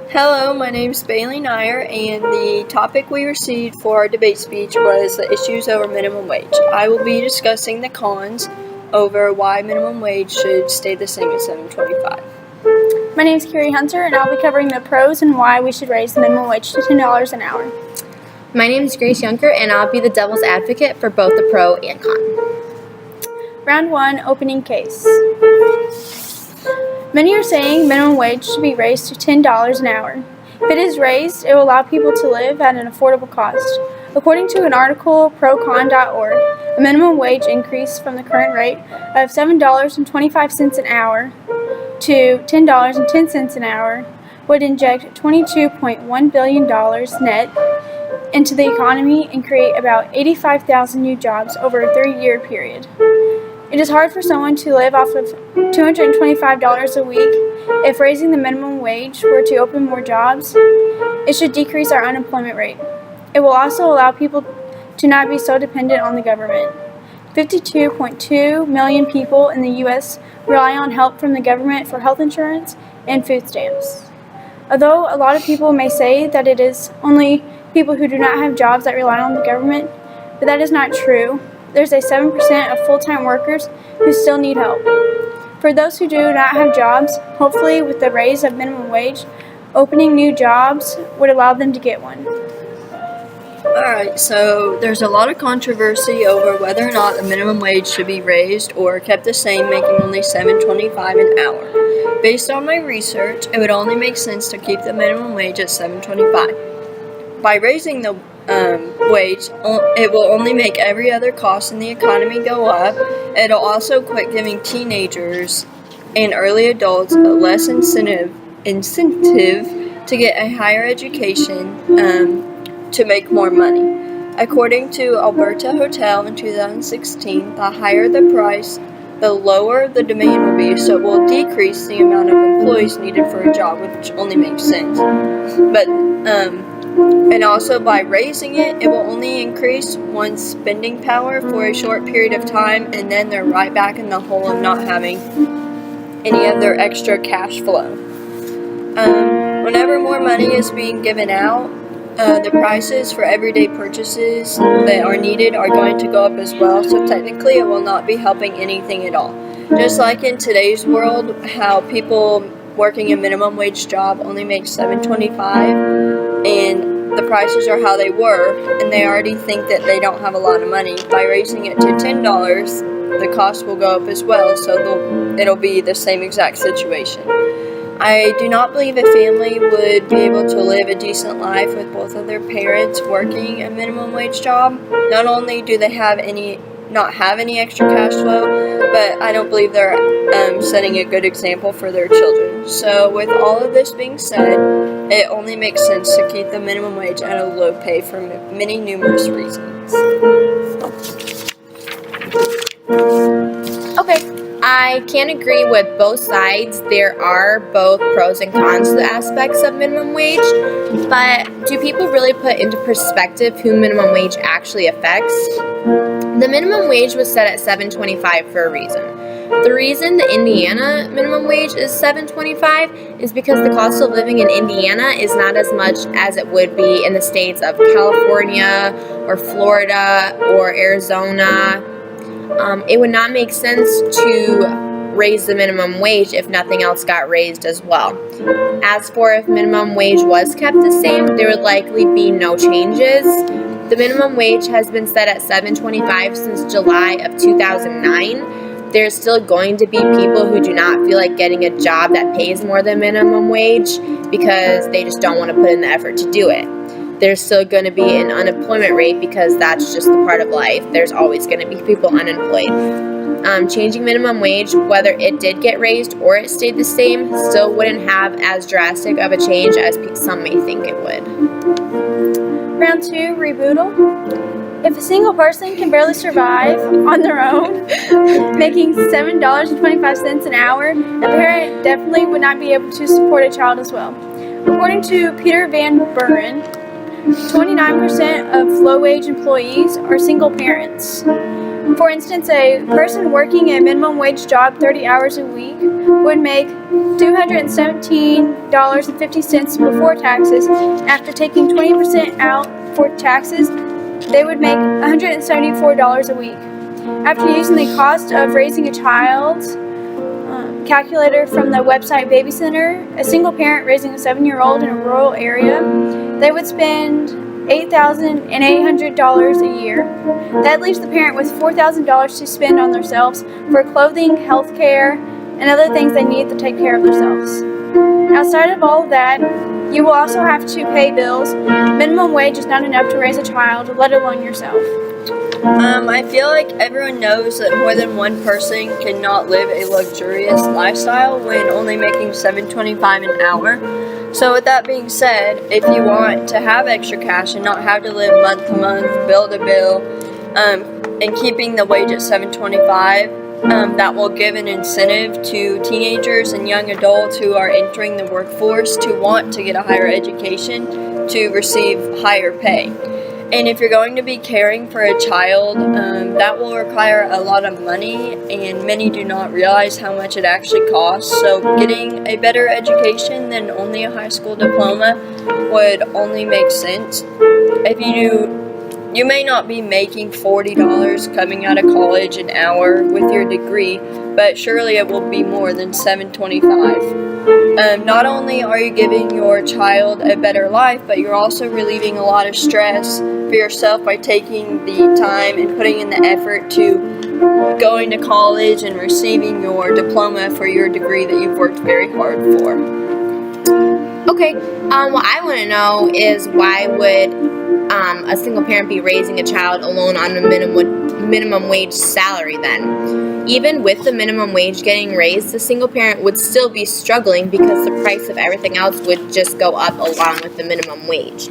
Hello, my name is Bailey Nyer, and the topic we received for our debate speech was the issues over minimum wage. I will be discussing the cons over why minimum wage should stay the same at $7.25. My name is Carrie Hunter, and I'll be covering the pros and why we should raise the minimum wage to $10 an hour. My name is Grace Junker, and I'll be the devil's advocate for both the pro and con. Round 1, opening case. Many are saying minimum wage should be raised to $10 an hour. If it is raised, it will allow people to live at an affordable cost. According to an article procon.org, a minimum wage increase from the current rate of $7.25 an hour to $10.10 an hour would inject $22.1 billion net into the economy and create about 85,000 new jobs over a 3-year period. It is hard for someone to live off of $225 a week. If raising the minimum wage were to open more jobs, it should decrease our unemployment rate. It will also allow people to not be so dependent on the government. 52.2 million people in the U.S. rely on help from the government for health insurance and food stamps. Although a lot of people may say that it is only people who do not have jobs that rely on the government, but that is not true. There's a 7% of full-time workers who still need help. For those who do not have jobs, hopefully with the raise of minimum wage, opening new jobs would allow them to get one. Alright, so there's a lot of controversy over whether or not the minimum wage should be raised or kept the same, making only $7.25 an hour. Based on my research, it would only make sense to keep the minimum wage at $7.25. By raising the wage, it will only make every other cost in the economy go up. It'll also quit giving teenagers and early adults a less incentive to get a higher education to make more money. According to Alberta Hotel in 2016, the higher the price, the lower the demand will be, so it will decrease the amount of employees needed for a job, which only makes sense. And also by raising it, it will only increase one's spending power for a short period of time, and then they're right back in the hole of not having any of their extra cash flow. Whenever more money is being given out, the prices for everyday purchases that are needed are going to go up as well, so technically it will not be helping anything at all. Just like in today's world, how people working a minimum wage job only make $7.25, and the prices are how they were, and they already think that they don't have a lot of money. By raising it to $10, the cost will go up as well, so it'll be the same exact situation. I do not believe a family would be able to live a decent life with both of their parents working a minimum wage job. Not only do they not have any extra cash flow, but I don't believe they're setting a good example for their children. So with all of this being said, it only makes sense to keep the minimum wage at a low pay for many numerous reasons. Okay, I can agree with both sides. There are both pros and cons to the aspects of minimum wage, but do people really put into perspective who minimum wage actually affects? The minimum wage was set at $7.25 for a reason. The reason the Indiana minimum wage is $7.25 is because the cost of living in Indiana is not as much as it would be in the states of California or Florida or Arizona. It would not make sense to raise the minimum wage if nothing else got raised as well. As for if minimum wage was kept the same, there would likely be no changes. The minimum wage has been set at $7.25 since July of 2009. There's still going to be people who do not feel like getting a job that pays more than minimum wage because they just don't want to put in the effort to do it. There's still going to be an unemployment rate because that's just the part of life. There's always going to be people unemployed. Changing minimum wage, whether it did get raised or it stayed the same, still wouldn't have as drastic of a change as some may think it would. Round 2, rebuttal. If a single person can barely survive on their own, making $7.25 an hour, a parent definitely would not be able to support a child as well. According to Peter Van Buren, 29% of low-wage employees are single parents. For instance, a person working a minimum wage job 30 hours a week would make $217.50 before taxes. After taking 20% out for taxes, they would make $174 a week. After using the cost of raising a child calculator from the website Baby Center, a single parent raising a 7-year-old in a rural area, they would spend $8,800 a year. That leaves the parent with $4,000 to spend on themselves for clothing, health care, and other things they need to take care of themselves. Outside of all of that, you will also have to pay bills. Minimum wage is not enough to raise a child, let alone yourself. I feel like everyone knows that more than one person cannot live a luxurious lifestyle when only making $7.25 an hour. So with that being said, if you want to have extra cash and not have to live month to month, bill to bill, and keeping the wage at $7.25, that will give an incentive to teenagers and young adults who are entering the workforce to want to get a higher education to receive higher pay. And if you're going to be caring for a child, that will require a lot of money, and many do not realize how much it actually costs. So getting a better education than only a high school diploma would only make sense. If you may not be making $40 coming out of college an hour with your degree, but surely it will be more than $7.25. Not only are you giving your child a better life, but you're also relieving a lot of stress for yourself by taking the time and putting in the effort to going to college and receiving your diploma for your degree that you've worked very hard for. Okay, what I want to know is why would a single parent be raising a child alone on a minimum wage salary then? Even with the minimum wage getting raised, the single parent would still be struggling because the price of everything else would just go up along with the minimum wage.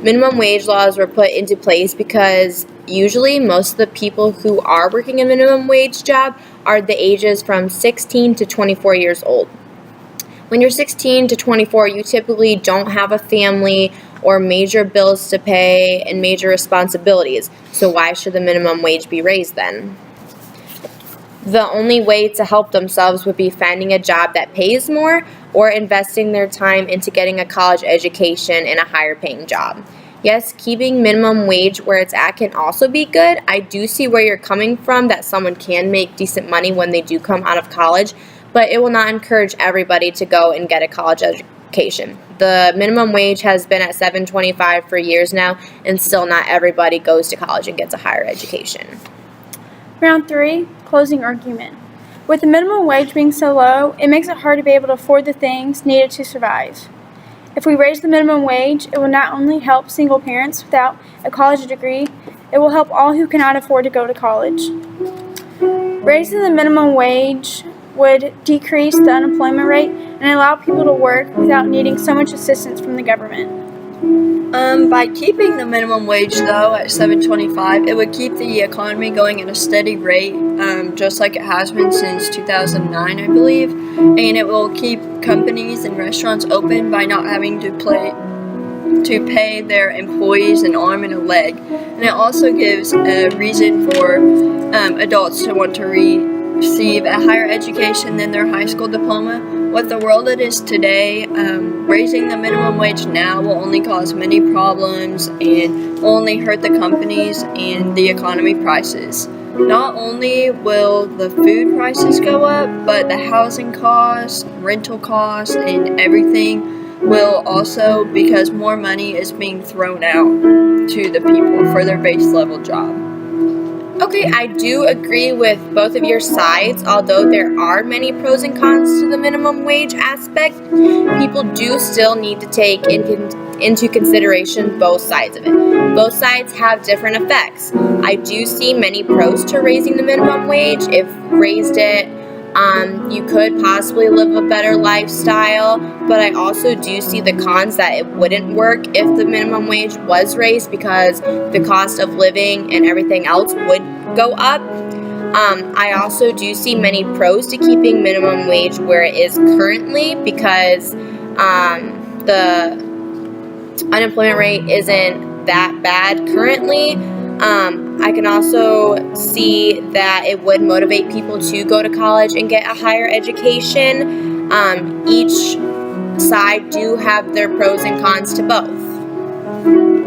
Minimum wage laws were put into place because usually most of the people who are working a minimum wage job are the ages from 16 to 24 years old. When you're 16 to 24, you typically don't have a family or major bills to pay and major responsibilities. So why should the minimum wage be raised then? The only way to help themselves would be finding a job that pays more or investing their time into getting a college education and a higher paying job. Yes, keeping minimum wage where it's at can also be good. I do see where you're coming from, that someone can make decent money when they do come out of college, but it will not encourage everybody to go and get a college education. The minimum wage has been at $7.25 for years now, and still not everybody goes to college and gets a higher education. Round 3, closing argument. With the minimum wage being so low, it makes it hard to be able to afford the things needed to survive. If we raise the minimum wage, it will not only help single parents without a college degree, it will help all who cannot afford to go to college. Raising the minimum wage would decrease the unemployment rate and allow people to work without needing so much assistance from the government. By keeping the minimum wage though at $7.25, it would keep the economy going at a steady rate, just like it has been since 2009, I believe, and it will keep companies and restaurants open by not having to pay their employees an arm and a leg. And it also gives a reason for adults to want to receive a higher education than their high school diploma. With the world it is today, raising the minimum wage now will only cause many problems and will only hurt the companies and the economy prices. Not only will the food prices go up, but the housing costs, rental costs, and everything will also, because more money is being thrown out to the people for their base level job. Okay, I do agree with both of your sides. Although there are many pros and cons to the minimum wage aspect, people do still need to take into consideration both sides of it. Both sides have different effects. I do see many pros to raising the minimum wage. If raised it, you could possibly live a better lifestyle, but I also do see the cons that it wouldn't work if the minimum wage was raised because the cost of living and everything else would go up. I also do see many pros to keeping minimum wage where it is currently because the unemployment rate isn't that bad currently. I can also see that it would motivate people to go to college and get a higher education. Each side do have their pros and cons to both.